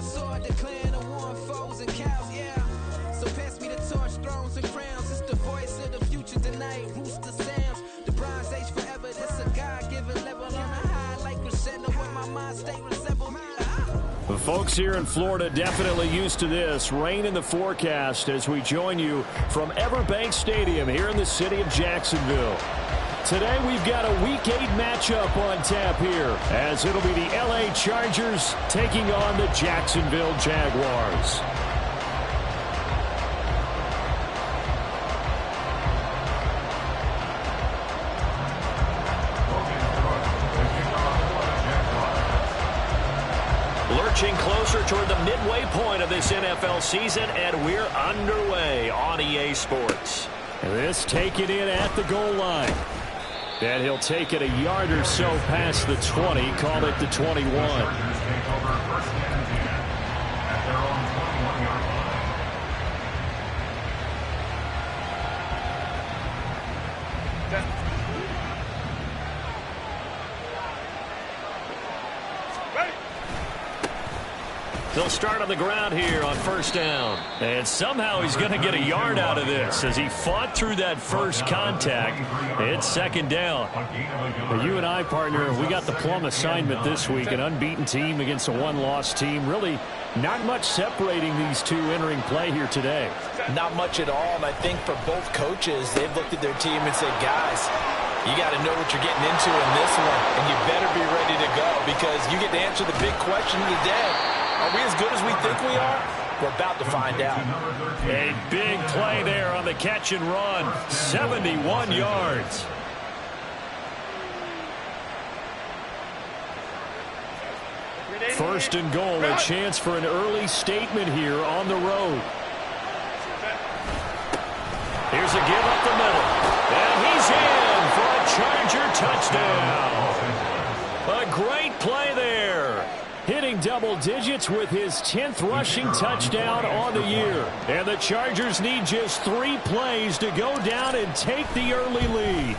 sword, declaring the war on foes and cows, yeah. So pass me the torch, thrones and crowns. It's the voice of the future tonight. Rooster sounds. The Bronze Age forever. This a God-given level on a high like crescendo when my mind stay resemble. The folks here in Florida definitely used to this. Rain in the forecast as we join you from Everbank Stadium here in the city of Jacksonville. Today we've got a Week 8 matchup on tap here as it'll be the LA Chargers taking on the Jacksonville Jaguars. Lurching closer toward the midway point of this NFL season, and we're underway on EA Sports. This taken in at the goal line. And he'll take it a yard or so past the 20, call it the 21. They'll start on the ground here on first down. And somehow he's going to get a yard out of this as he fought through that first contact. It's second down. Well, you and I, partner, we got the plum assignment this week. An unbeaten team against a one-loss team. Really not much separating these two entering play here today. Not much at all, and I think for both coaches, they've looked at their team and said, guys, you got to know what you're getting into in this one, and you better be ready to go because you get to answer the big question of the day. Are we as good as we think we are? We're about to find out. A big play there on the catch and run. 71 yards. First and goal, a chance for an early statement here on the road. Here's a give up the middle. And he's in for a Charger touchdown. A great play there. Hitting double digits with his 10th rushing touchdown on the year. And the Chargers need just 3 plays to go down and take the early lead.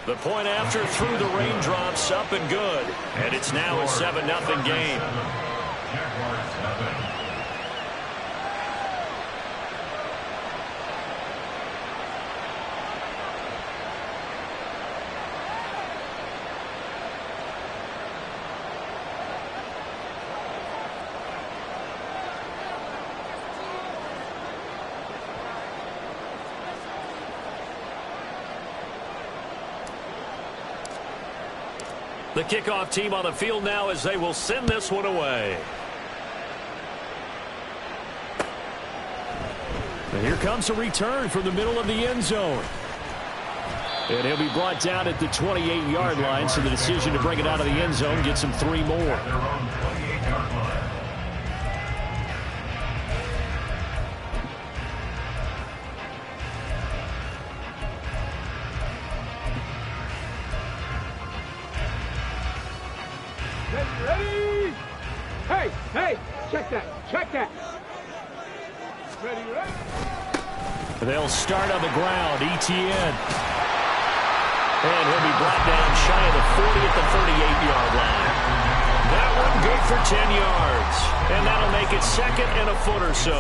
The point after through the raindrops up and good. And it's now a 7-0 game. The kickoff team on the field now as they will send this one away. And here comes a return from the middle of the end zone. And he'll be brought down at the 28-yard line, so the decision to bring it out of the end zone gets him 3 more. Ready? Hey, check that. Ready? They'll start on the ground, ETN. And he'll be brought down shy of the 40 at the 38-yard line. That one good for 10 yards. And that'll make it second and a foot or so.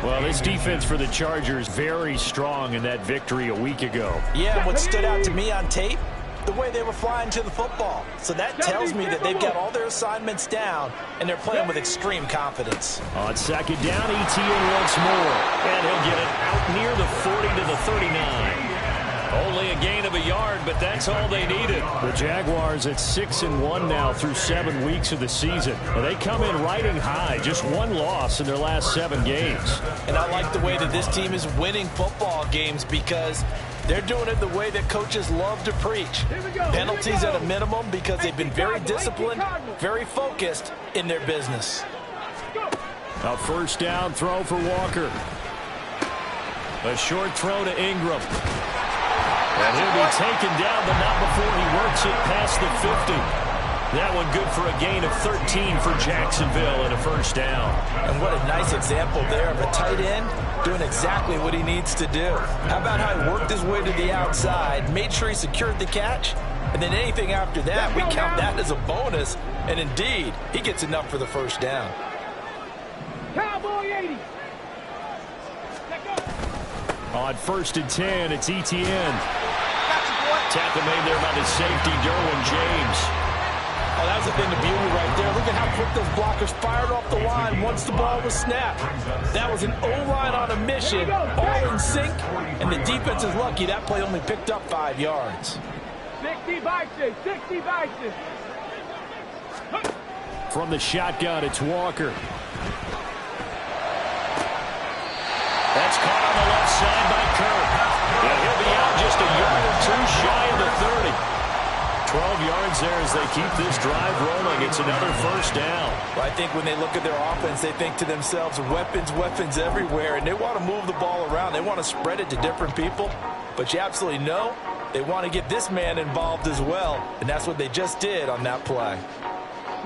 Well, this defense for the Chargers very strong in that victory a week ago. Yeah, what stood out to me on tape, the way they were flying to the football. So that tells me that they've got all their assignments down, and they're playing with extreme confidence. On second down, ETN once more. And he'll get it out near the 40 to the 39. Only a gain of a yard, but that's all they needed. The Jaguars at 6-1 now through 7 weeks of the season. And they come in riding high, just 1 loss in their last 7 games. And I like the way that this team is winning football games because they're doing it the way that coaches love to preach. Penalties at a minimum because they've been very disciplined, very focused in their business. A first down throw for Walker. A short throw to Ingram. And he'll be taken down, but not before he works it past the 50. That one good for a gain of 13 for Jacksonville and a first down. And what a nice example there of a tight end doing exactly what he needs to do. How about how he worked his way to the outside, made sure he secured the catch, and then anything after that, we count that as a bonus. And indeed, he gets enough for the first down. Cowboy 80. On 1st and 10, it's Etienne. Tackle made there by the safety, Derwin James. Oh, that was the thing, the beauty right there. Look at how quick those blockers fired off the line once the ball was snapped. That was an O-line on a mission, all in sync, and the defense is lucky that play only picked up 5 yards. 60 boxes, 60 boxes. From the shotgun, it's Walker. That's caught on the left side by Kirk. And he'll be out just a yard or two shy of the 30. 12 yards there as they keep this drive rolling. It's another first down. Well, I think when they look at their offense, they think to themselves, weapons, weapons everywhere, and they want to move the ball around. They want to spread it to different people. But you absolutely know they want to get this man involved as well, and that's what they just did on that play.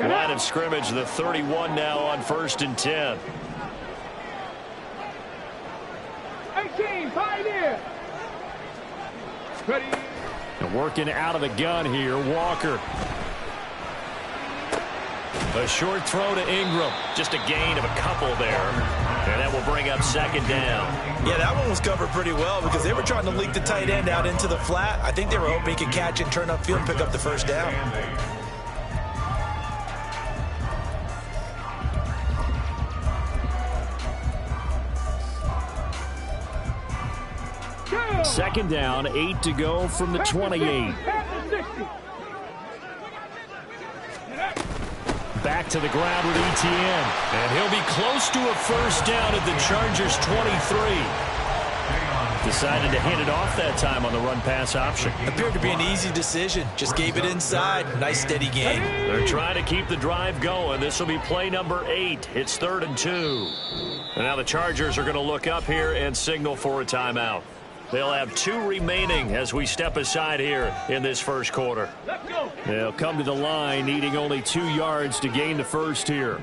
Line of scrimmage, the 31 now on 1st and 10. 18, pioneer. Ready. And working out of the gun here, Walker. A short throw to Ingram. Just a gain of a couple there. And that will bring up 2nd down. Yeah, that one was covered pretty well because they were trying to leak the tight end out into the flat. I think they were hoping he could catch and turn upfield and pick up the first down. Second down, 8 to go from the 28. Back to the ground with Etienne. And he'll be close to a first down at the Chargers' 23. Decided to hand it off that time on the run-pass option. Appeared to be an easy decision. Just gave it inside. Nice, steady game. They're trying to keep the drive going. This will be play number 8. It's 3rd and 2. And now the Chargers are going to look up here and signal for a timeout. They'll have 2 remaining as we step aside here in this first quarter. They'll come to the line needing only 2 yards to gain the first here.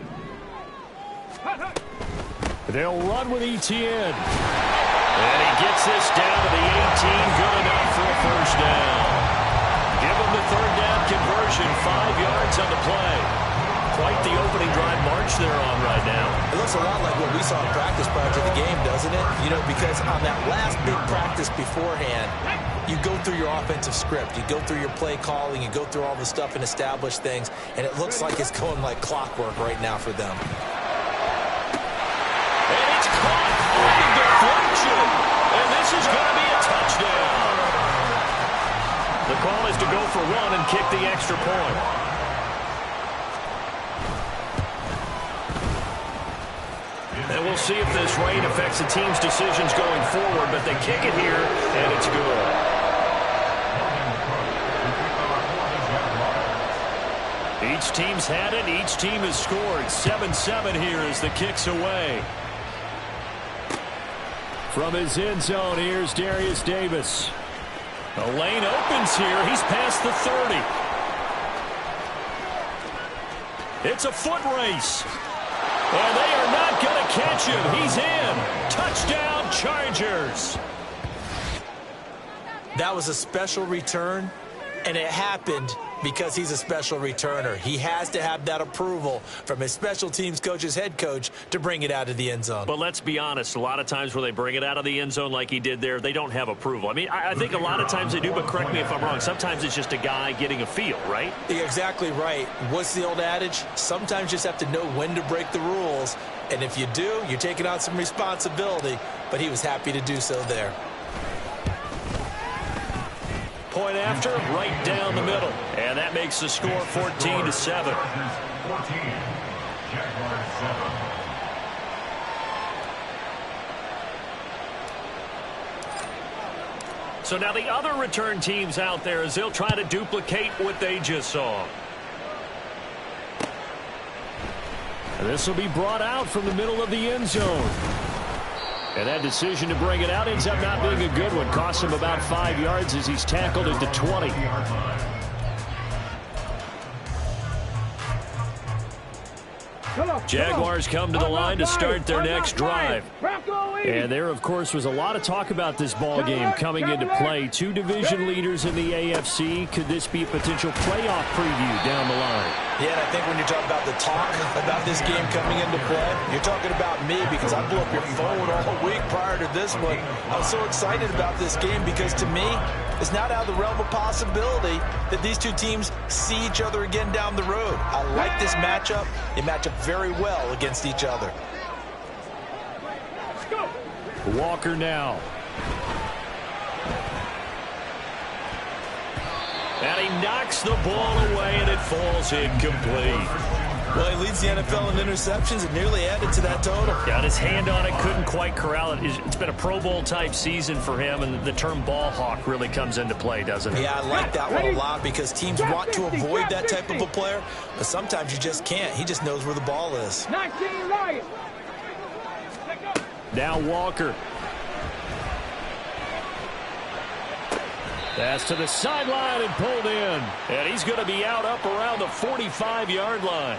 They'll run with Etienne. And he gets this down to the 18. Good enough for a first down. Give him the 3rd down conversion. 5 yards on the play. Quite the opening drive march they're on right now. It looks a lot like what we saw in practice prior to the game, doesn't it? You know, because on that last big practice beforehand, you go through your offensive script. You go through your play calling. You go through all the stuff and establish things. And it looks like it's going like clockwork right now for them. And it's caught on the deflection. And this is going to be a touchdown. The call is to go for 1 and kick the extra point. And we'll see if this rain affects the team's decisions going forward, but they kick it here, and it's good. Each team's had it. Each team has scored. 7-7 here as the kick's away. From his end zone, here's Darius Davis. The lane opens here. He's past the 30. It's a foot race. And they are not going to catch him. He's in. Touchdown, Chargers. That was a special return, and it happened because he's a special returner. He has to have that approval from his special teams coach's head coach to bring it out of the end zone. But let's be honest, a lot of times where they bring it out of the end zone like he did there, they don't have approval. I mean, I think a lot of times they do, but correct me if I'm wrong. Sometimes it's just a guy getting a feel, right? You're exactly right. What's the old adage? Sometimes you just have to know when to break the rules. And if you do, you're taking on some responsibility. But he was happy to do so there. Point after, right down the middle. And that makes the score 14-7. So now the other return teams out there as they'll try to duplicate what they just saw. And this will be brought out from the middle of the end zone. And that decision to bring it out ends up not being a good one. Costs him about 5 yards as he's tackled at the 20. Jaguars come to the line to start their next drive. And there, of course, was a lot of talk about this ball game coming into play. 2 division leaders in the AFC. Could this be a potential playoff preview down the line? Yeah, and I think when you're talking about the talk about this game coming into play, you're talking about me because I blew up your phone all week prior to this one. I was so excited about this game because to me, it's not out of the realm of possibility that these two teams see each other again down the road. I like this matchup. They match up very well against each other. Walker now. And he knocks the ball away, and it falls incomplete. Well, he leads the NFL in interceptions and nearly added to that total. Got his hand on it, couldn't quite corral it. It's been a Pro Bowl-type season for him, and the term ball hawk really comes into play, doesn't it? Yeah, I like that one a lot because teams want to avoid that type of a player, but sometimes you just can't. He just knows where the ball is. 19 right. Now Walker. Pass to the sideline and pulled in. And he's going to be out up around the 45-yard line.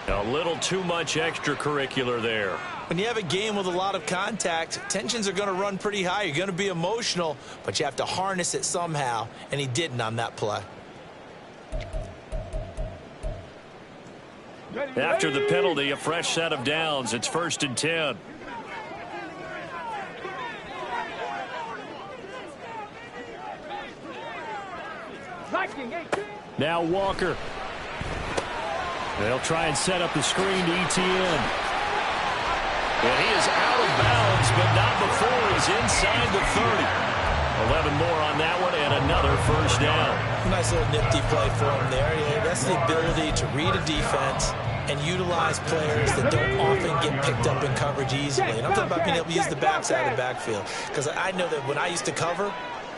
A little too much extracurricular there. When you have a game with a lot of contact, tensions are going to run pretty high. You're going to be emotional, but you have to harness it somehow, and he didn't on that play. After the penalty, a fresh set of downs. It's 1st and 10. Now Walker. They'll try and set up the screen to ETN. And he is out of bounds, but not before he's inside the 30. 11 more on that one and another first down. Nice little nifty play for him there. Yeah, that's the ability to read a defense and utilize players that don't often get picked up in coverage easily. And I'm talking about being able to use the backside of the backfield. Because I know that when I used to cover,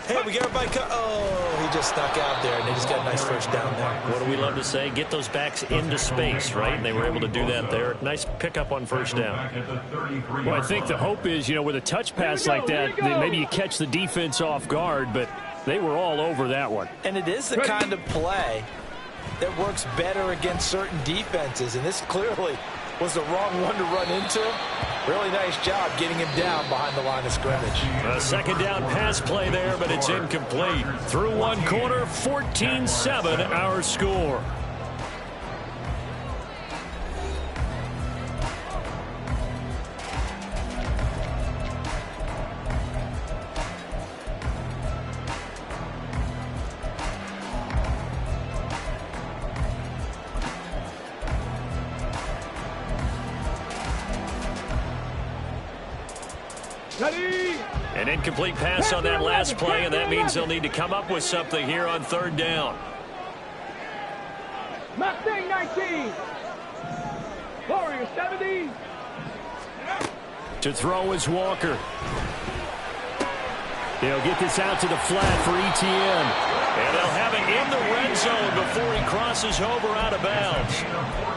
hey, we get everybody oh, he just stuck out there, and they just got a nice first down there. What do we love to say? Get those backs into space, right? And they were able to do that there. Nice pickup on first down. Well, I think the hope is, you know, with a touch pass like that, maybe you catch the defense off guard, but they were all over that one. And it is the kind of play that works better against certain defenses, and this clearly was the wrong one to run into. Really nice job getting him down behind the line of scrimmage. A second down pass play there, but it's incomplete. Through one quarter, 14-7 our score. An incomplete pass on that last play, and that means they'll need to come up with something here on 3rd down. Mustang 19. Warrior 70. To throw is Walker. He'll get this out to the flat for ETN. And they'll have it in the red zone before he crosses over out of bounds.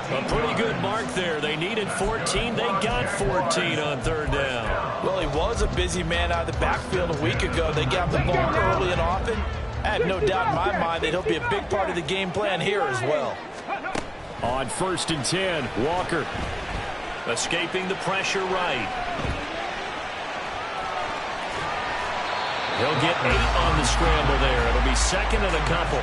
A pretty good mark there. They needed 14. They got 14 on 3rd down. Well, he was a busy man out of the backfield a week ago. They got the ball early and often. I have no doubt in my mind that he'll be a big part of the game plan here as well. On 1st and 10, Walker escaping the pressure right. He'll get 8 on the scramble there. It'll be 2nd and a couple.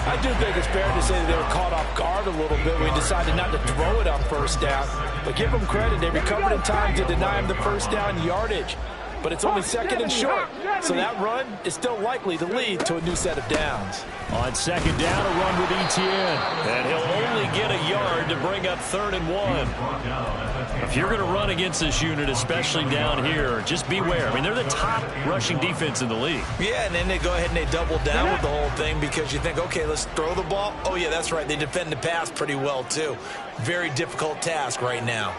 I do think it's fair to say that they were caught off guard a little bit when he decided not to throw it on 1st down. But give them credit. They recovered in time to deny him the 1st down yardage. But it's only 2nd and short. So that run is still likely to lead to a new set of downs. On 2nd down, a run with ETN. And he'll only get a yard to bring up 3rd and 1. If you're going to run against this unit, especially down here, just beware. I mean, they're the top rushing defense in the league. Yeah, and then they go ahead and they double down with the whole thing because you think, okay, let's throw the ball. Oh, yeah, that's right. They defend the pass pretty well, too. Very difficult task right now.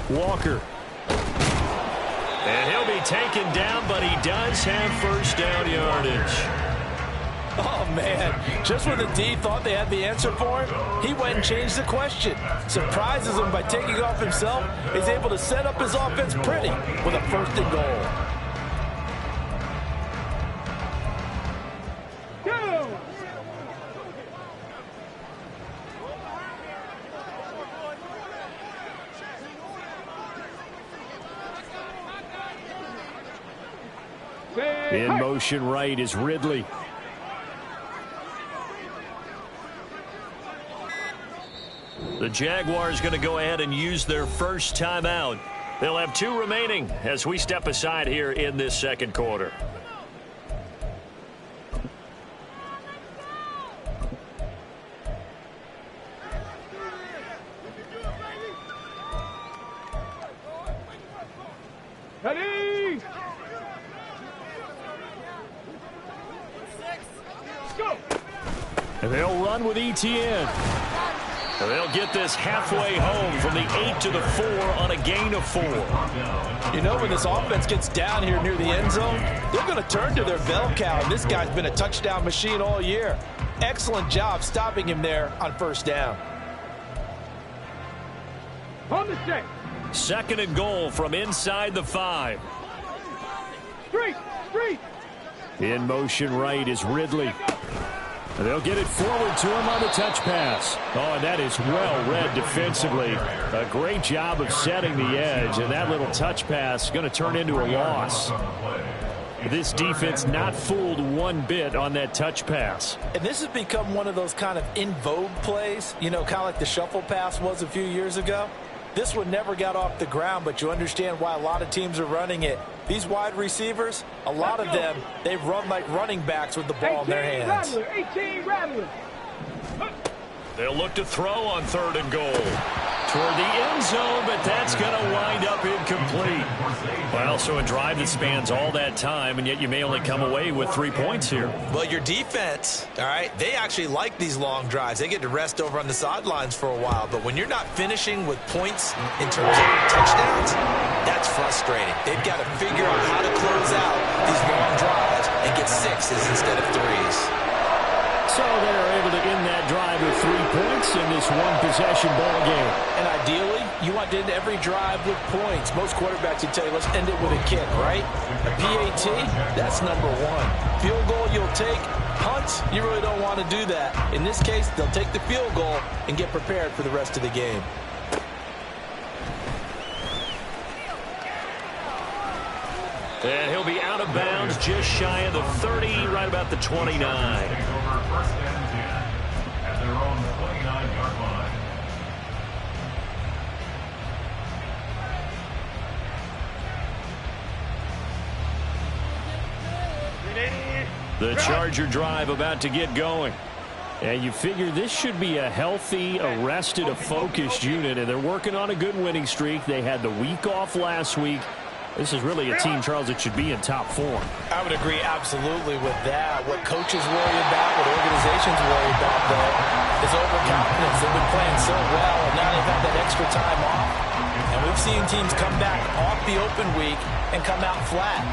Walker. And he'll be taken down, but he does have 1st down yardage. Oh, man. Just when the D thought they had the answer for him, he went and changed the question. Surprises him by taking off himself. He's able to set up his offense pretty with a 1st and goal. In motion right is Ridley. The Jaguars going to go ahead and use their first timeout. They'll have 2 remaining as we step aside here in this second quarter. Ready? Go! And they'll run with ETN. They'll get this halfway home from the 8 to the 4 on a gain of 4. You know, when this offense gets down here near the end zone, they're going to turn to their bell cow, and this guy's been a touchdown machine all year. Excellent job stopping him there on first down. On the set. Second and goal from inside the 5. Street! In motion right is Ridley. They'll get it forward to him on the touch pass. Oh, and that is well read defensively. A great job of setting the edge, and that little touch pass is going to turn into a loss. This defense not fooled one bit on that touch pass. And this has become one of those kind of in vogue plays, you know, kind of like the shuffle pass was a few years ago. This one never got off the ground, but you understand why a lot of teams are running it. These wide receivers, a lot of them, they run like running backs with the ball in their hands. 18 Rattler. They'll look to throw on 3rd and goal. Toward the end zone, but that's going to wind up incomplete. Well, so a drive that spans all that time, and yet you may only come away with 3 points here. Well, your defense, all right, they actually like these long drives. They get to rest over on the sidelines for a while. But when you're not finishing with points in terms of touchdowns, that's frustrating. They've got to figure out how to close out these long drives and get 6s instead of 3s. So they are able to end that drive with 3 points in this one-possession ball game. And ideally, you want to end every drive with points. Most quarterbacks would tell you, let's end it with a kick, right? A PAT, that's number 1. Field goal you'll take. Punts, you really don't want to do that. In this case, they'll take the field goal and get prepared for the rest of the game. And he'll be out of bounds just shy of the 30, right about the 29. First and 10 at their own 29-yard line. The Charger drive about to get going. And you figure this should be a healthy, arrested, a focused unit, and they're working on a good winning streak. They had the week off last week. This is really a team, Charles, that should be in top form. I would agree absolutely with that. What coaches worry about, what organizations worry about, though, is overconfidence. They've been playing so well, and now they've had that extra time off. And we've seen teams come back off the open week and come out flat.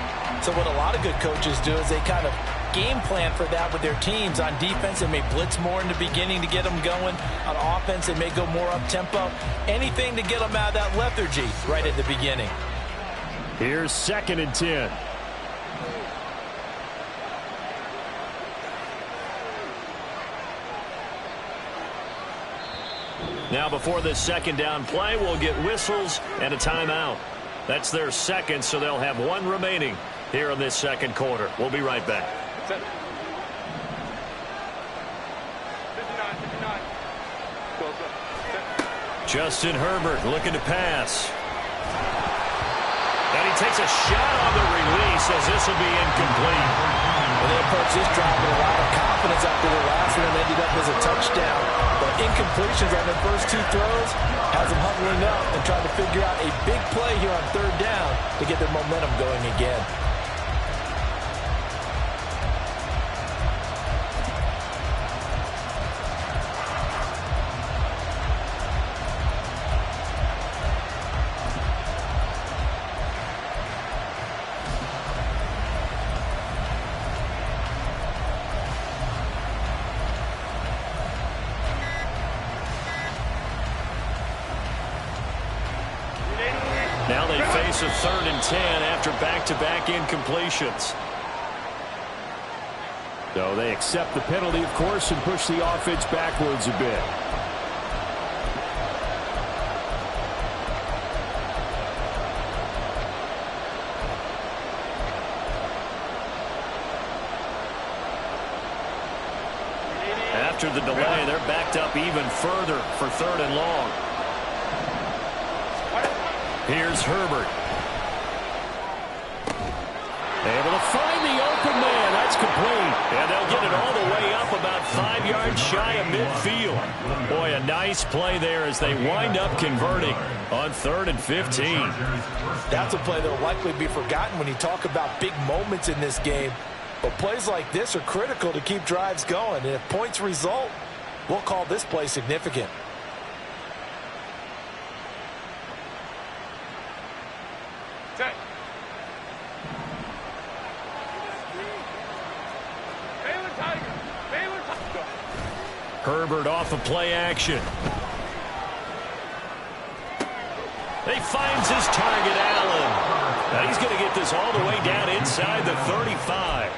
So what a lot of good coaches do is they kind of game plan for that with their teams. On defense, they may blitz more in the beginning to get them going. On offense, they may go more up-tempo. Anything to get them out of that lethargy right at the beginning. Here's 2nd and 10. Now before this second down play, we'll get whistles and a timeout. That's their second, so they'll have 1 remaining here in this second quarter. We'll be right back. 59. Justin Herbert looking to pass. And he takes a shot on the release as this will be incomplete. Well, they approached this drive with a lot of confidence after the last one and ended up as a touchdown. But incompletions on their first 2 throws has them huddling up and trying to figure out a big play here on 3rd down to get their momentum going again. Now they face a 3rd and 10 after back-to-back incompletions. So they accept the penalty, of course, and push the offense backwards a bit. after the delay. They're backed up even further for 3rd and long. Here's Herbert. Able to find the open man. That's complete. And they'll get it all the way up about 5 yards shy of midfield. Boy, a nice play there as they wind up converting on 3rd and 15. That's a play that will likely be forgotten when you talk about big moments in this game. But plays like this are critical to keep drives going. And if points result, we'll call this play significant. Herbert off of play action. He finds his target, Allen. Now he's going to get this all the way down inside the 35.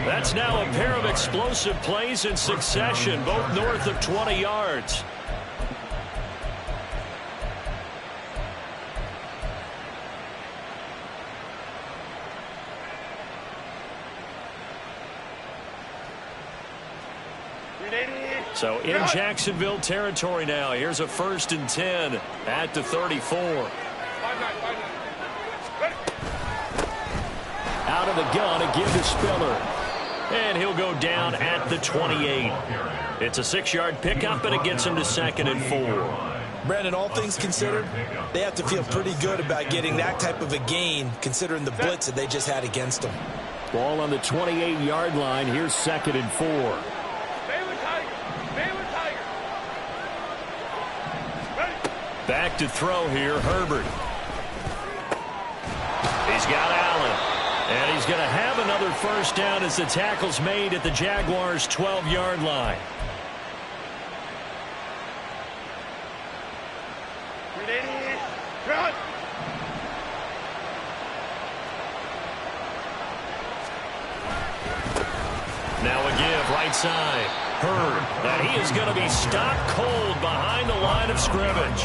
That's now a pair of explosive plays in succession, both north of 20 yards. So in Jacksonville territory now. Here's a 1st and 10 at the 34. Out of the gun, a give to Spiller. And he'll go down at the 28. It's a 6-yard pickup, and it gets him to 2nd and 4. Brandon, all things considered, they have to feel pretty good about getting that type of a gain, considering the blitz that they just had against them. Ball on the 28-yard line. Here's 2nd and 4. Back to throw here, Herbert. He's got Allen. And he's going to have another 1st down as the tackle's made at the Jaguars' 12-yard line. Now a give, right side. Hurd. And he is going to be stopped cold behind the line of scrimmage.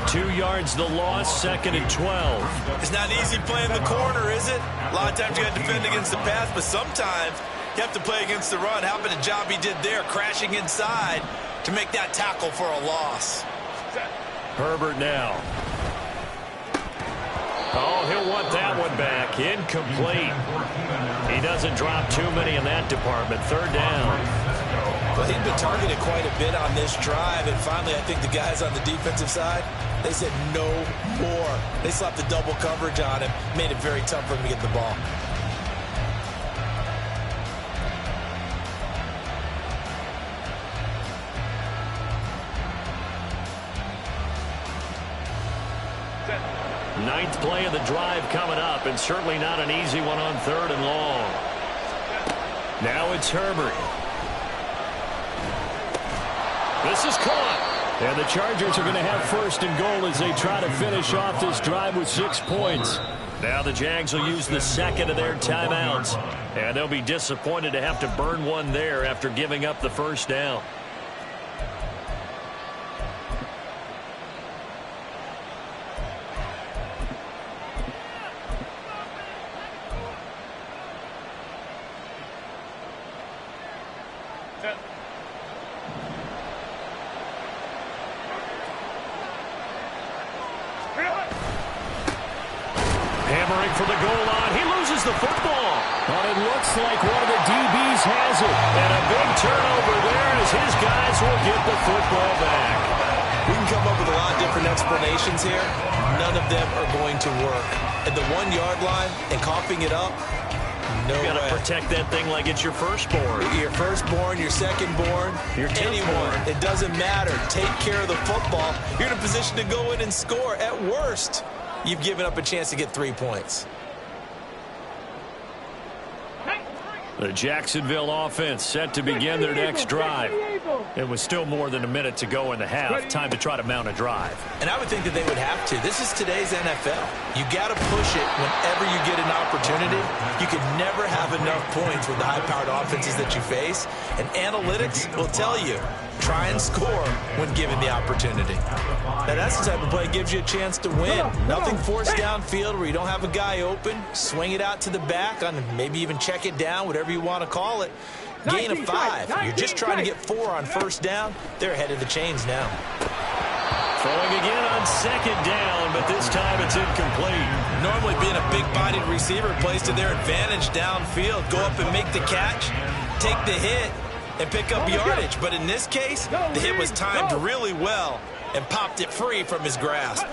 2 yards the loss, 2nd and 12. It's not easy playing the corner, is it? A lot of times you got to defend against the pass, but sometimes you have to play against the run. How about the job he did there, crashing inside to make that tackle for a loss? Herbert now. Oh, he'll want that one back. Incomplete. He doesn't drop too many in that department. 3rd down. Well, he'd been targeted quite a bit on this drive, and finally I think the guys on the defensive side, they said no more. They slapped the double coverage on him, made it very tough for him to get the ball. Ninth play of the drive coming up, and certainly not an easy one on 3rd and long. Now it's Herbert. This is caught. And the Chargers are going to have 1st and goal as they try to finish off this drive with 6 points. Now the Jags will use the 2nd of their timeouts. And they'll be disappointed to have to burn one there after giving up the 1st down. Hammering for the goal line. He loses the football. But it looks like one of the DBs has it. And a big turnover there as his guys will get the football back. We can come up with a lot of different explanations here. None of them are going to work. At the 1-yard line and coughing it up, no way. You got to protect that thing like it's your firstborn. Your firstborn, your secondborn, your anyone. It doesn't matter. Take care of the football. You're in a position to go in and score. At worst, you've given up a chance to get 3 points. The Jacksonville offense set to begin their next drive. It was still more than a minute to go in the half. Time to try to mount a drive. And I would think that they would have to. This is today's NFL. You got to push it whenever you get an opportunity. You can never have enough points with the high-powered offenses that you face. And analytics will tell you, try and score when given the opportunity. Now, that's the type of play that gives you a chance to win. Nothing forced downfield where you don't have a guy open. Swing it out to the back, on maybe even check it down, whatever you want to call it. gain of 5. You're just trying to get 4 on first down. They're ahead of the chains now. Throwing again on second down, but this time it's incomplete. Normally being a big-bodied receiver plays to their advantage downfield. Go up and make the catch, take the hit, and pick up yardage. But in this case, the hit was timed really well and popped it free from his grasp.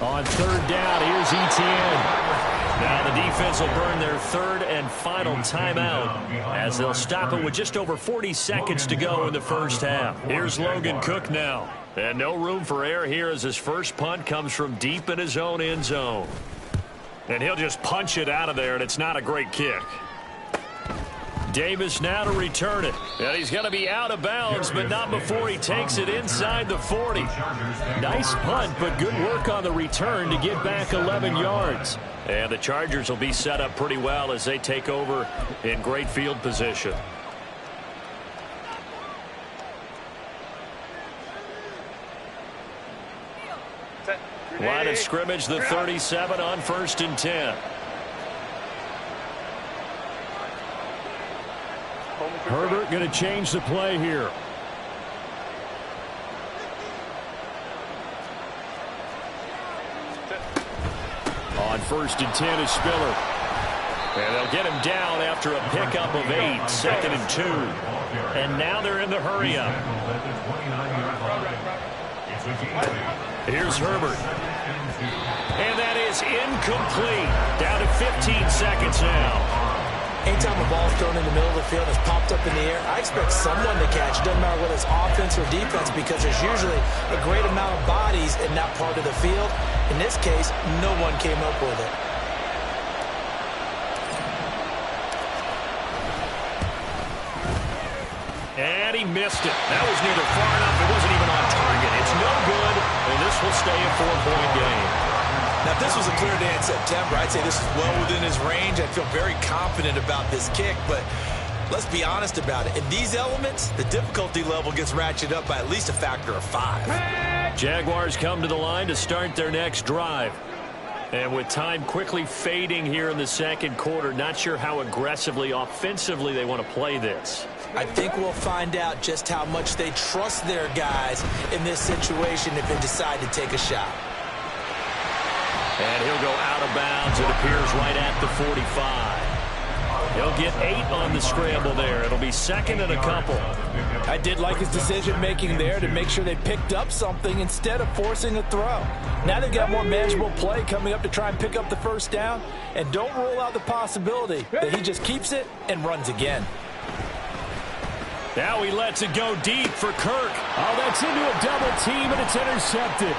On third down, here's Etienne. Now the defense will burn their third and final timeout as they'll stop it with just over 40 seconds to go in the first half. Here's Logan Cook now. And no room for error here as his first punt comes from deep in his own end zone. And he'll just punch it out of there, and it's not a great kick. Davis now to return it. And he's going to be out of bounds, but not before he takes it inside the 40. Nice punt, but good work on the return to get back 11 yards. And the Chargers will be set up pretty well as they take over in great field position. Line of scrimmage, the 37 on 1st and 10. Herbert going to change the play here. On 1st and 10 is Spiller. And they'll get him down after a pickup of 8, 2nd and 2. And now they're in the hurry-up. Here's Herbert. And that is incomplete. Down to 15 seconds now. Anytime a ball's thrown in the middle of the field and it's popped up in the air, I expect someone to catch. It doesn't matter whether it's offense or defense because there's usually a great amount of bodies in that part of the field. In this case, no one came up with it. And he missed it. That was neither far enough. It wasn't even on target. It's no good, and this will stay a 4-point game. Now, if this was a clear day in September, I'd say this is well within his range. I'd feel very confident about this kick, but let's be honest about it. In these elements, the difficulty level gets ratcheted up by at least a factor of 5. Jaguars come to the line to start their next drive. And with time quickly fading here in the second quarter, not sure how aggressively, offensively they want to play this. I think we'll find out just how much they trust their guys in this situation if they decide to take a shot. And he'll go out of bounds, it appears, right at the 45. He'll get 8 on the scramble there. It'll be 2nd and a couple. I did like his decision-making there to make sure they picked up something instead of forcing a throw. Now they've got more manageable play coming up to try and pick up the first down. And don't rule out the possibility that he just keeps it and runs again. Now he lets it go deep for Kirk. Oh, that's into a double team, and it's intercepted.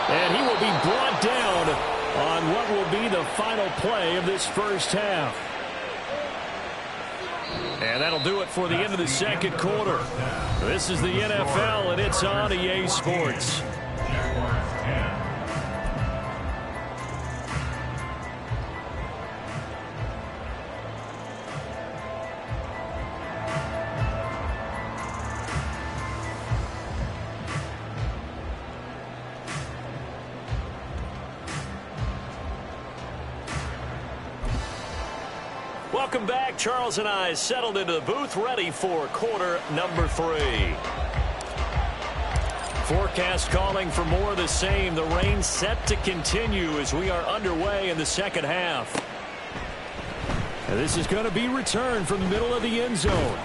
And he will be brought down on what will be the final play of this first half. And that'll do it for the end of the second quarter. This is the NFL, and it's on EA Sports. Welcome back. Charles and I settled into the booth, ready for quarter number 3. Forecast calling for more of the same. The rain set to continue as we are underway in the second half. And this is going to be returned from the middle of the end zone.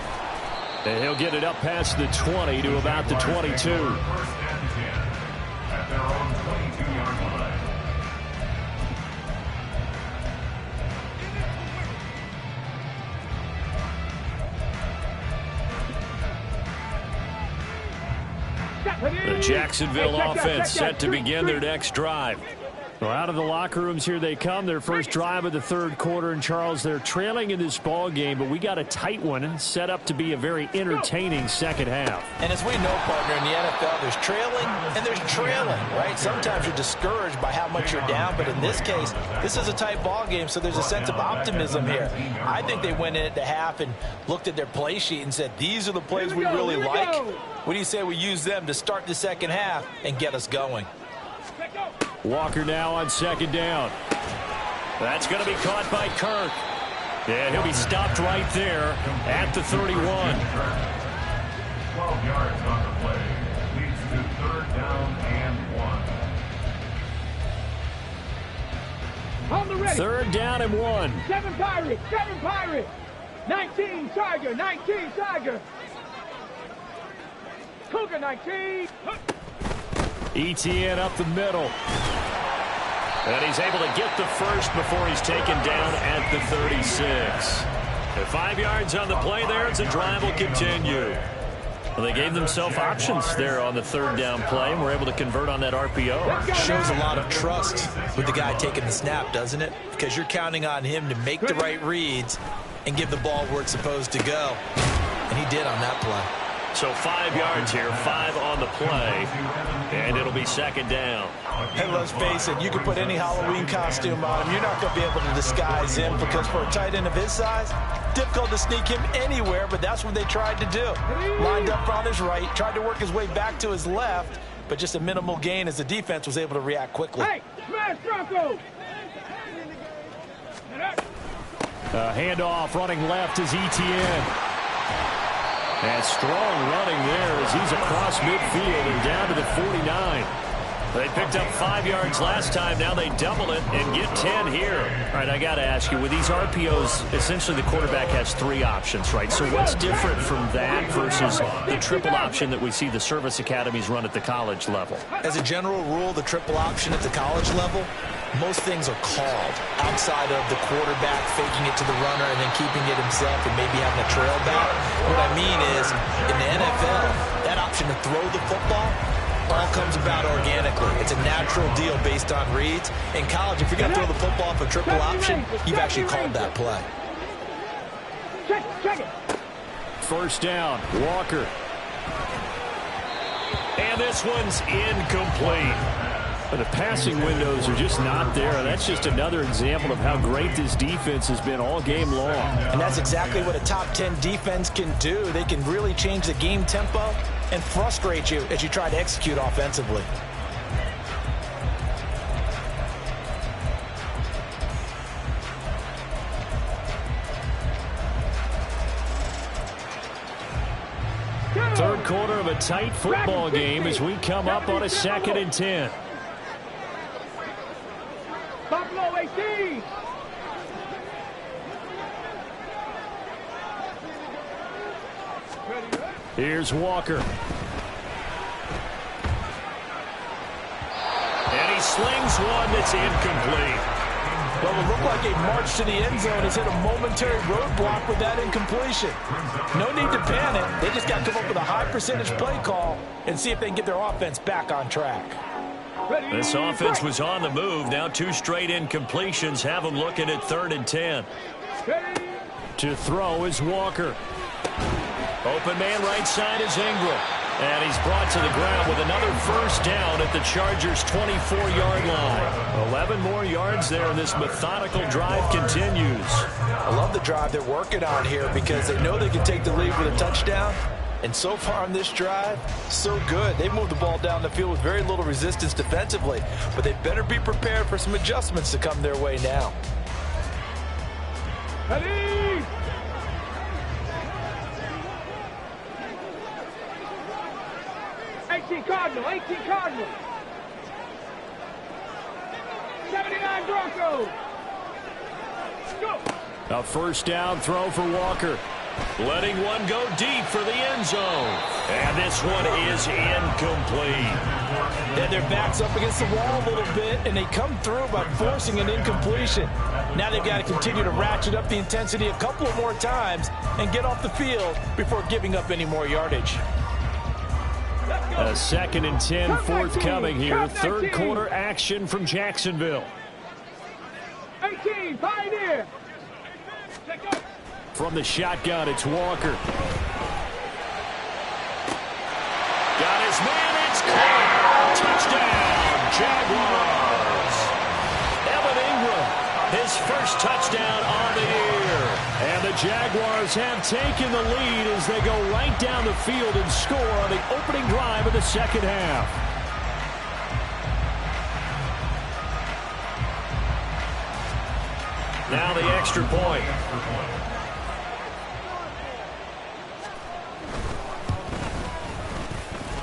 And he'll get it up past the 20 to about the 22. First and 10 at their own 22-yard line. The Jacksonville offense set to begin their next drive. Well, out of the locker rooms here they come. Their first drive of the third quarter. And, Charles, they're trailing in this ball game, but we got a tight one set up to be a very entertaining second half. And as we know, partner, in the NFL, there's trailing and there's trailing, right? Sometimes you're discouraged by how much you're down, but in this case, this is a tight ball game, so there's a sense of optimism here. I think they went in at the half and looked at their play sheet and said, these are the plays we really like. What do you say we use them to start the second half and get us going? Walker now on second down. That's going to be caught by Kirk. And he'll be stopped right there at the 31. 12 yards on the play. Leads to 3rd down and 1. On the ready. 3rd down and 1. 7 Pirates. 7 Pirates. 19 Tiger. 19 Tiger. Cougar 19. ETN up the middle. And he's able to get the first before he's taken down at the 36. And 5 yards on the play there as the drive will continue. Well, they gave themselves options there on the 3rd down play and were able to convert on that RPO. Shows a lot of trust with the guy taking the snap, doesn't it? Because you're counting on him to make the right reads and give the ball where it's supposed to go. And he did on that play. So 5 yards here, 5 on the play, and it'll be 2nd down. Hey, let's face it, you can put any Halloween costume on him. You're not going to be able to disguise him because for a tight end of his size, difficult to sneak him anywhere, but that's what they tried to do. Lined up on his right, tried to work his way back to his left, but just a minimal gain as the defense was able to react quickly. Hey, smash Bronco. Handoff running left is ETN. And strong running there as he's across midfield and down to the 49. They picked up 5 yards last time. Now they double it and get 10 here. All right, I got to ask you, with these RPOs, essentially the quarterback has 3 options, right? So what's different from that versus the triple option that we see the service academies run at the college level? As a general rule, the triple option at the college level, most things are called outside of the quarterback faking it to the runner and then keeping it himself and maybe having a trail back. What I mean is, in the NFL, that option to throw the football all comes about organically. It's a natural deal based on reads. In college, if you're going to throw the football for triple option, you've actually called that play. Check it. 1st down, Walker. And this one's incomplete. The passing windows are just not there. That's just another example of how great this defense has been all game long. And that's exactly what a top 10 defense can do. They can really change the game tempo and frustrate you as you try to execute offensively. Third quarter of a tight football game as we come up on a 2nd and 10. Buffalo 18. Here's Walker. And he slings one that's incomplete. Well, it looked like a march to the end zone has hit a momentary roadblock with that incompletion. No need to panic. They just got to come up with a high percentage play call and see if they can get their offense back on track. This offense was on the move. Now 2 straight incompletions have them looking at 3rd and 10. To throw is Walker. Open man right side is Ingram. And he's brought to the ground with another 1st down at the Chargers' 24-yard line. 11 more yards there, and this methodical drive continues. I love the drive they're working on here because they know they can take the lead with a touchdown. And so far on this drive, so good. They moved the ball down the field with very little resistance defensively, but they better be prepared for some adjustments to come their way now. Ready. 18 Cardinal. 79 Broncos. Go. A 1st down throw for Walker. Letting one go deep for the end zone. And this one is incomplete. Then their back's up against the wall a little bit, and they come through by forcing an incompletion. Now they've got to continue to ratchet up the intensity a couple of more times and get off the field before giving up any more yardage. A 2nd and 10 forthcoming here. 3rd quarter action from Jacksonville. 18, Pioneer. From the shotgun, it's Walker. Got his man, it's clear. Touchdown, Jaguars. Evan Ingram, his 1st touchdown on the year. And the Jaguars have taken the lead as they go right down the field and score on the opening drive of the 2nd half. Now the extra point.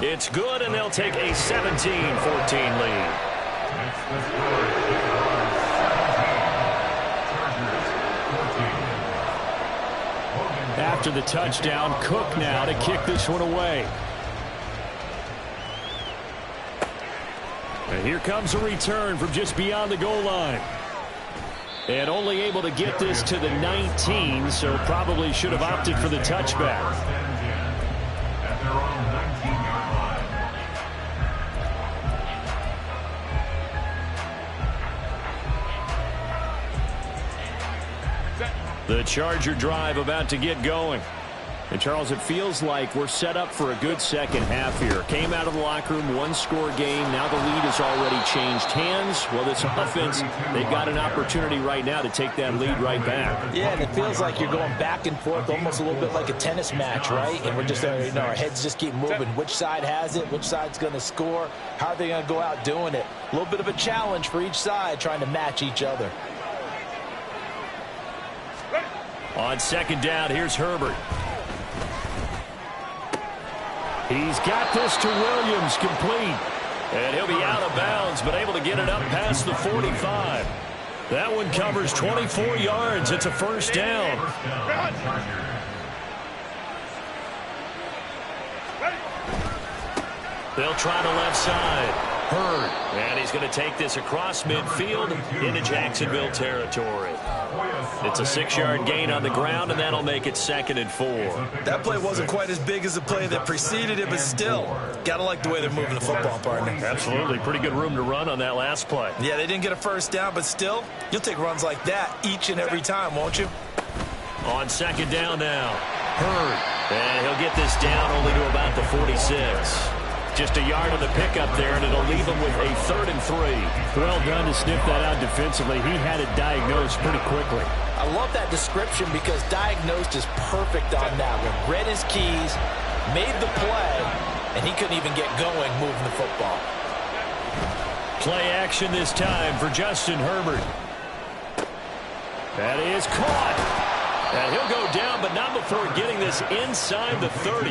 It's good, and they'll take a 17-14 lead. After the touchdown, Cook now to kick this one away. And here comes a return from just beyond the goal line. And only able to get this to the 19, so probably should have opted for the touchback. At their own 19-yard line. The Charger drive about to get going. And, Charles, it feels like we're set up for a good second half here. Came out of the locker room, one-score game. Now the lead has already changed hands. Well, this offense, they've got an opportunity right now to take that lead right back. Yeah, and it feels like you're going back and forth, almost a little bit like a tennis match, right? And we're just, our heads just keep moving. Which side has it? Which side's going to score? How are they going to go out doing it? A little bit of a challenge for each side, trying to match each other. On second down, here's Herbert. He's got this to Williams, complete. And he'll be out of bounds, but able to get it up past the 45. That one covers 24 yards. It's a first down. They'll try the left side. Hurd. And he's going to take this across midfield into Jacksonville territory. It's a 6-yard gain on the ground, and that'll make it 2nd and 4. That play wasn't quite as big as the play that preceded it, but still, got to like the way they're moving the football, partner. Absolutely. Pretty good room to run on that last play. Yeah, they didn't get a first down, but still, you'll take runs like that each and every time, won't you? On second down now. Hurd. And he'll get this down only to about the 46. Just a yard on the pickup there, and it'll leave him with a 3rd and 3. Well done to sniff that out defensively. He had it diagnosed pretty quickly. I love that description because diagnosed is perfect on that one. Read his keys, made the play, and he couldn't even get going moving the football. Play action this time for Justin Herbert. That is caught. And he'll go down, but not before getting this inside the 30.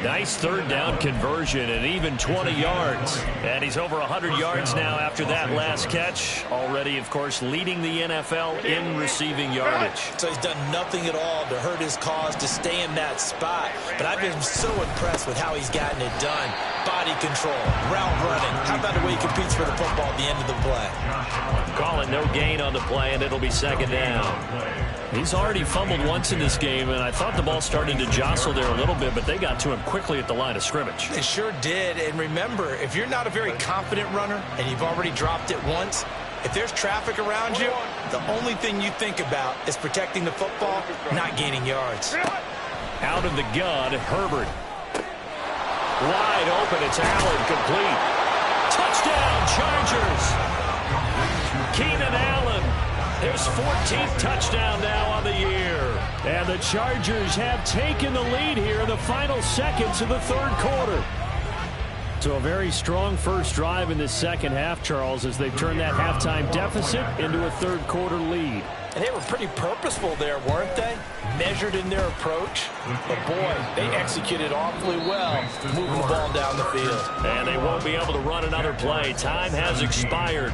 Nice 3rd down conversion and even 20 yards. And he's over 100 yards now after that last catch. Already, of course, leading the NFL in receiving yardage. So he's done nothing at all to hurt his cause to stay in that spot. But I've been so impressed with how he's gotten it done. Body control, route running. How about the way he competes for the football at the end of the play? Call it no gain on the play, and it'll be 2nd down. He's already fumbled once in this game, and I thought the ball started to jostle there a little bit, but they got to him quickly at the line of scrimmage. They sure did, and remember, if you're not a very confident runner and you've already dropped it once, if there's traffic around you, the only thing you think about is protecting the football, not gaining yards. Out of the gun, Herbert. Wide open, it's Allen, complete. Touchdown, Chargers! Keenan Allen. His 14th touchdown now on the year. And the Chargers have taken the lead here in the final seconds of the 3rd quarter. So a very strong first drive in this second half, Charles, as they've turned that halftime deficit into a 3rd quarter lead. And they were pretty purposeful there, weren't they? Measured in their approach. But, boy, they executed awfully well, moving the ball down the field. And they won't be able to run another play. Time has expired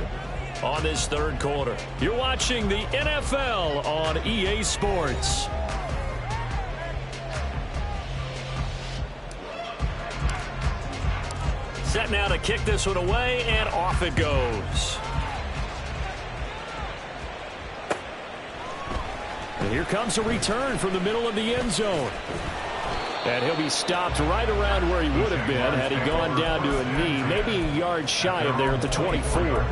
on this 3rd quarter. You're watching the NFL on EA Sports. Set now to kick this one away, and off it goes. And here comes a return from the middle of the end zone. And he'll be stopped right around where he would have been had he gone down to a knee, maybe a yard shy of there at the 24.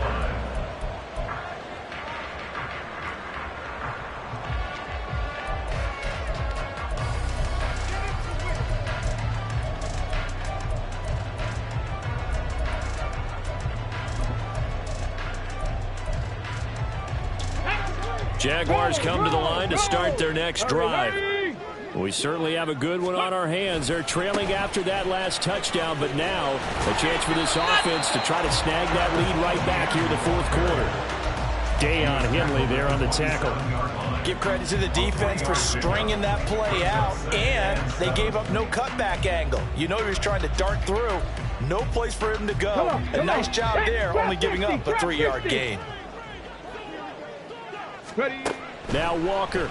Jaguars come to the line to start their next drive. We certainly have a good one on our hands. They're trailing after that last touchdown, but now a chance for this offense to try to snag that lead right back here in the 4th quarter. Deion Henley there on the tackle. Give credit to the defense for stringing that play out, and they gave up no cutback angle. You know he was trying to dart through. No place for him to go. A nice job there, only giving up a 3-yard gain. Now Walker.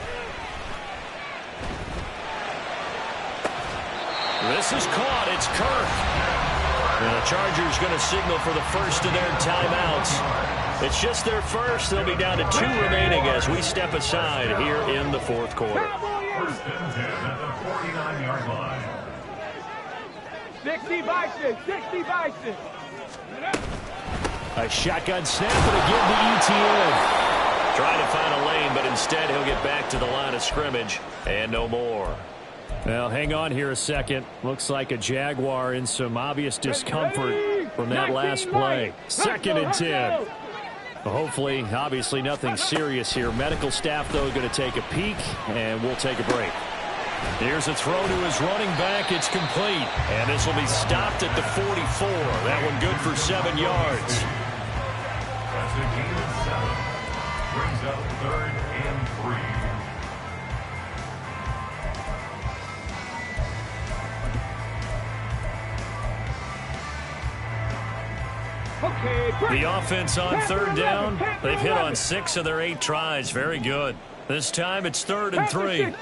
This is caught. It's Kirk. And the Chargers going to signal for the first of their timeouts. It's just their first. They'll be down to 2 remaining as we step aside here in the fourth quarter. First and 10 at the 49-yard line. 60 Bison, 60 Bison. A shotgun snap and again to ETN. Trying to find a lane, but instead he'll get back to the line of scrimmage and no more. Well, hang on here a second. Looks like a Jaguar in some obvious discomfort from that last play. 2nd and 10. Hopefully, obviously nothing serious here. Medical staff, though, going to take a peek, and we'll take a break. Here's a throw to his running back. It's complete. And this will be stopped at the 44. That one good for 7 yards. That's a gain of 7. Brings up 3rd and 3. The offense on 3rd down. They've hit on 6 of their 8 tries. Very good. This time it's 3rd and 3.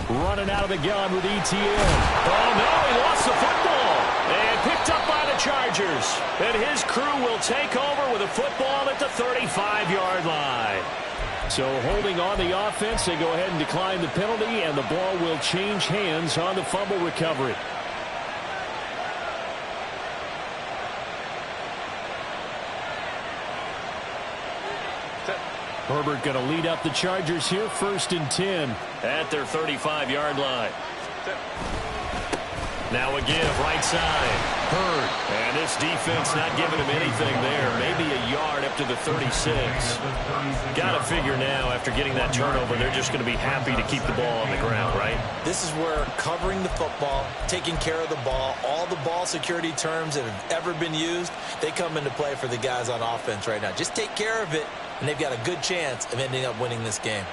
Running out of the gun with ETN. Oh, no, he lost the football. And picked up by the Chargers. And his crew will take over with a football at the 35-yard line. So holding on the offense, they go ahead and decline the penalty, and the ball will change hands on the fumble recovery. Herbert going to lead up the Chargers here, 1st and 10 at their 35-yard line. Now a give, right side. Hurd. And this defense not giving him anything there. Maybe a yard up to the 36. Got to figure now, after getting that turnover, they're just going to be happy to keep the ball on the ground, right? This is where covering the football, taking care of the ball, all the ball security terms that have ever been used, they come into play for the guys on offense right now. Just take care of it, and they've got a good chance of ending up winning this game.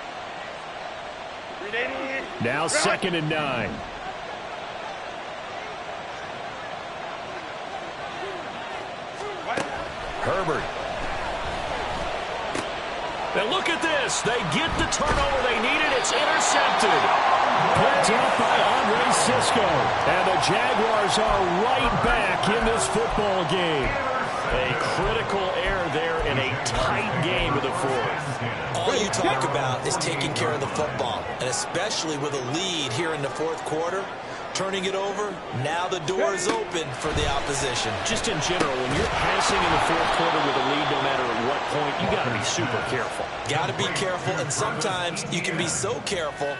Now 2nd and 9. Herbert. Now look at this. They get the turnover they needed. It's intercepted. Picked up by Andre Sisco. And the Jaguars are right back in this football game. A critical error there in a tight game of the fourth. All you talk about is taking care of the football, and especially with a lead here in the fourth quarter. Turning it over, now the door is open for the opposition. Just in general, when you're passing in the fourth quarter with a lead, no matter at what point, you got to be super careful. Got to be careful, and sometimes you can be so careful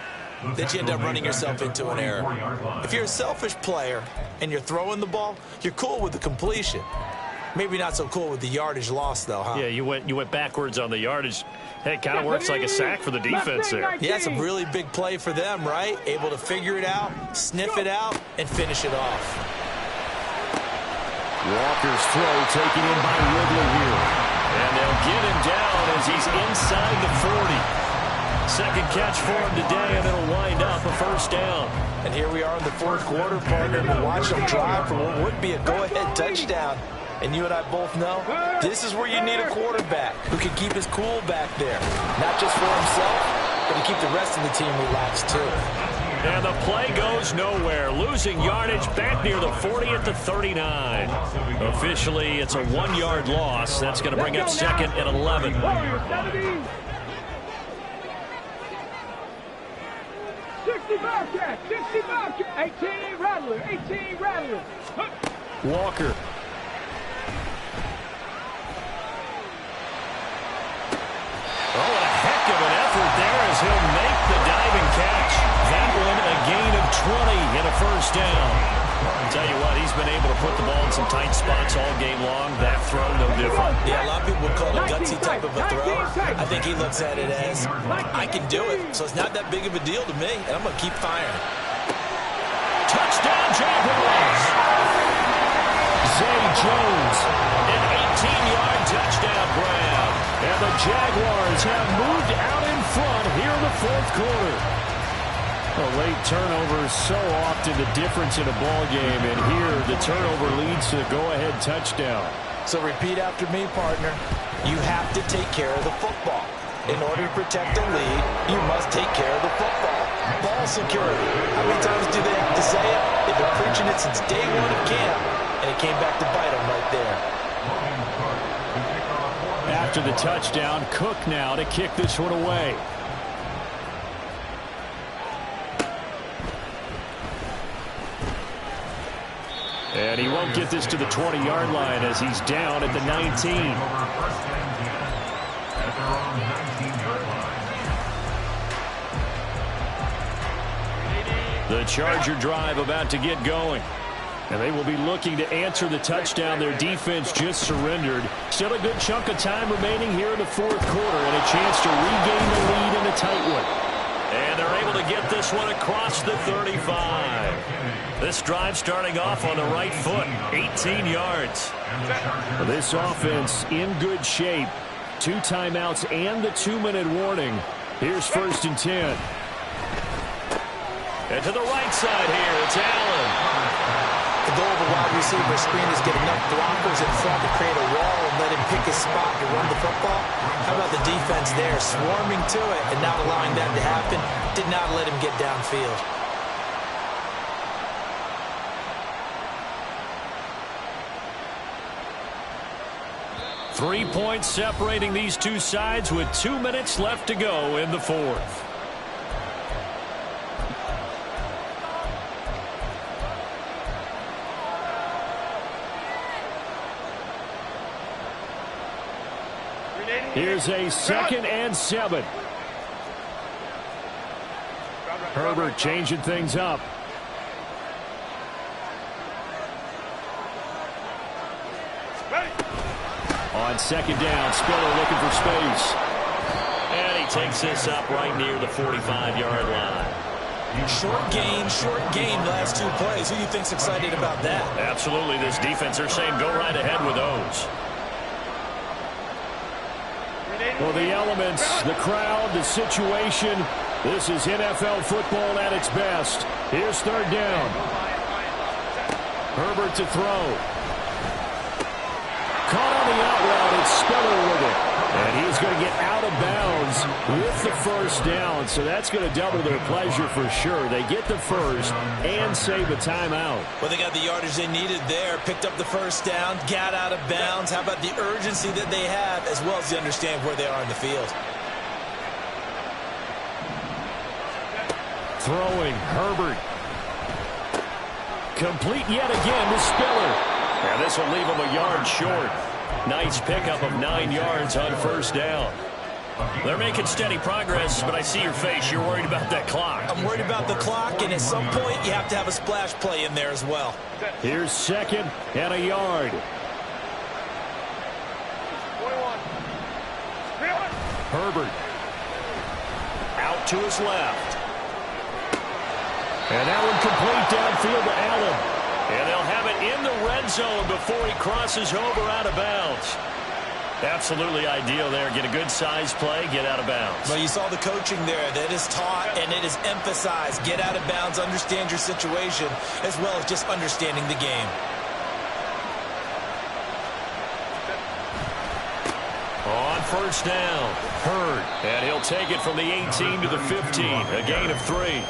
that you end up running yourself into an error. If you're a selfish player and you're throwing the ball, you're cool with the completion. Maybe not so cool with the yardage loss, though, huh? Yeah, you went backwards on the yardage. Hey, it kind of works like a sack for the defense there. Yeah, it's a really big play for them, right? Able to figure it out, sniff it out, and finish it off. Walker's throw taken in by Ridley here. And they'll get him down as he's inside the 40. Second catch for him today, and it'll wind up a 1st down. And here we are in the fourth quarter, partner, to watch them drive for what would be a go-ahead touchdown. And you and I both know this is where you need a quarterback who can keep his cool back there. Not just for himself, but to keep the rest of the team relaxed too. And the play goes nowhere. Losing yardage back near the 40 at the 39. Officially, it's a 1-yard loss. That's going to bring up 2nd and 11. 18 Rattler. Walker. Oh, a heck of an effort there as he'll make the diving catch. That one a gain of 20 and a 1st down. I'll tell you what, he's been able to put the ball in some tight spots all game long. That throw, no different. Yeah, a lot of people would call it a gutsy type of a throw. I think he looks at it as, I can do it, so it's not that big of a deal to me, and I'm going to keep firing. Touchdown, Jaguars! Zay Jones. An 18-yard touchdown grab. And the Jaguars have moved out in front here in the fourth quarter. A late turnover is so often the difference in a ball game, and here the turnover leads to the go-ahead touchdown. So repeat after me, partner. You have to take care of the football. In order to protect the lead, you must take care of the football. Ball security. How many times do they have to say it? They've been preaching it since day one of camp, and it came back to bite them right there. After the touchdown, Cook now to kick this one away. And he won't get this to the 20-yard line as he's down at the 19. The Charger drive about to get going. And they will be looking to answer the touchdown their defense just surrendered. Still a good chunk of time remaining here in the fourth quarter and a chance to regain the lead in a tight one. And they're able to get this one across the 35. This drive starting off on the right foot, 18 yards. This offense in good shape. 2 timeouts and the 2-minute warning. Here's 1st and 10. And to the right side here, it's Allen. The goal of a wide receiver screen is get enough blockers in front to create a wall and let him pick his spot to run the football. How about the defense there, swarming to it and not allowing that to happen? Did not let him get downfield. Three points separating these two sides with 2 minutes left to go in the fourth. Here's a 2nd and 7. Herbert changing things up. On 2nd down, Spiller looking for space. And he takes this up right near the 45-yard line. Short game, last 2 plays. Who do you think's excited about that? Absolutely, this defense, they're saying go right ahead with those. Well, the elements, the crowd, the situation, this is NFL football at its best. Here's 3rd down. Herbert to throw. Caught on the out route, it's Spiller with it. And he's going to get out of bounds with the 1st down, so that's going to double their pleasure for sure. They get the 1st and save a timeout. Well, they got the yardage they needed there, picked up the 1st down, got out of bounds. How about the urgency that they have, as well as they understand where they are in the field? Throwing, Herbert. Complete yet again to Spiller. And this will leave him a yard short. Nice pickup of 9 yards on 1st down. They're making steady progress, but I see your face. You're worried about that clock. I'm worried about the clock, and at some point, you have to have a splash play in there as well. Here's 2nd and a yard. Herbert. Out to his left. And that one complete downfield to Allen. And they'll have it in the red zone before he crosses over out of bounds. Absolutely ideal there. Get a good size play, get out of bounds. Well, you saw the coaching there. That is taught and it is emphasized. Get out of bounds, understand your situation, as well as just understanding the game. On 1st down, Hurd. And he'll take it from the 18 to the 15. A gain of 3.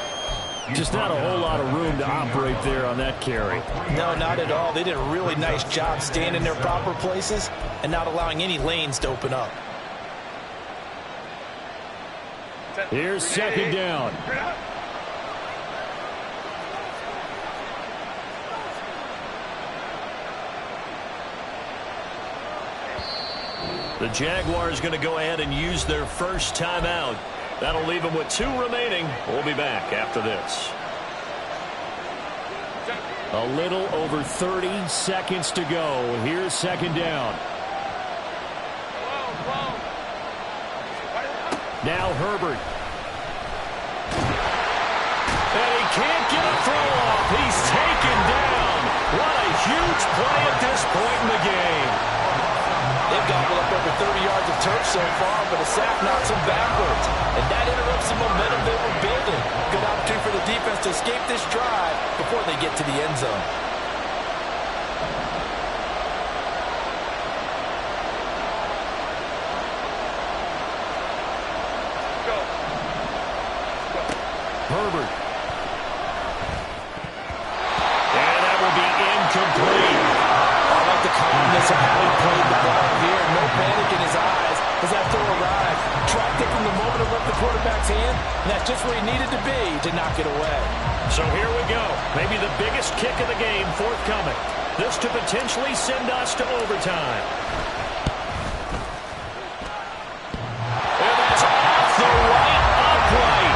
Just not a whole lot of room to operate there on that carry. No, not at all. They did a really nice job staying in their proper places and not allowing any lanes to open up. Here's 2nd down. The Jaguars going to go ahead and use their 1st timeout. That'll leave them with 2 remaining. We'll be back after this. A little over 30 seconds to go. Here's 2nd down. Now Herbert. And he can't get a throw off. He's taken down. What a huge play at this point in the game. They've gobbled up over 30 yards of turf so far, but a sack knocks them backwards. And that interrupts the momentum they were building. Good opportunity for the defense to escape this drive before they get to the end zone. Herbert. And that will be incomplete. I like the calmness of how he played the ball here. No panic in his eyes as that throw arrived. Tracked it from the moment it left the quarterback's hand, and that's just where he needed to be to knock it away. So here we go. Maybe the biggest kick of the game forthcoming. This to potentially send us to overtime. And that's off the right upright.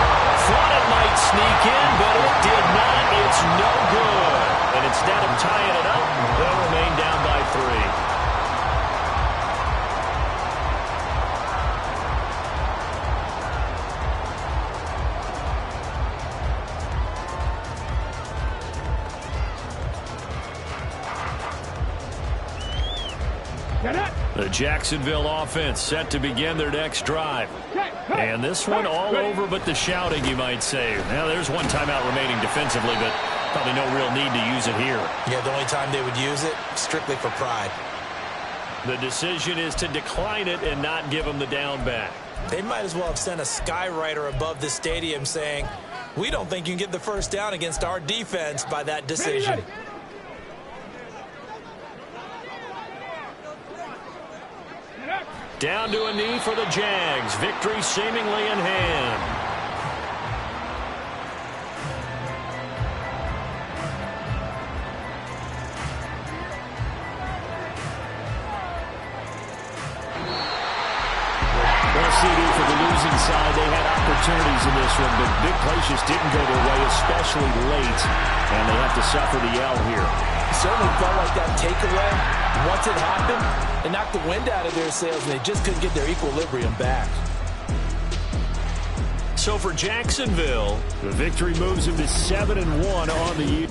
Thought it might sneak in, but it did not. It's no good. And instead of tying it up, they'll remain down by 3. The Jacksonville offense set to begin their next drive. And this one all over but the shouting, you might say. Now, there's one timeout remaining defensively, but probably no real need to use it here. Yeah, the only time they would use it, strictly for pride. The decision is to decline it and not give them the down back. They might as well have sent a skywriter above the stadium saying, we don't think you can get the first down against our defense by that decision. Down to a knee for the Jags. Victory seemingly in hand. Well, CD, for the losing side, they had opportunities in this one, but big plays just didn't go their way, especially late, and they have to suffer the L here. Certainly felt like that takeaway. Once it happened, it knocked the wind out of their sails, and they just couldn't get their equilibrium back. So for Jacksonville, the victory moves them to 7-1 on the year.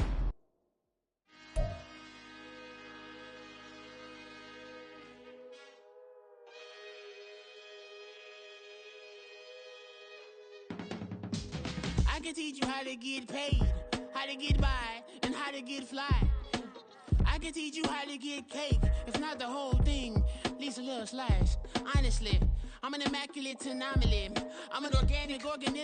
I can teach you how to get paid, how to get by, and how to get fly. I can teach you how to get cake, if not the whole thing, at least a little slice. Honestly, I'm an immaculate anomaly. I'm an organic organism.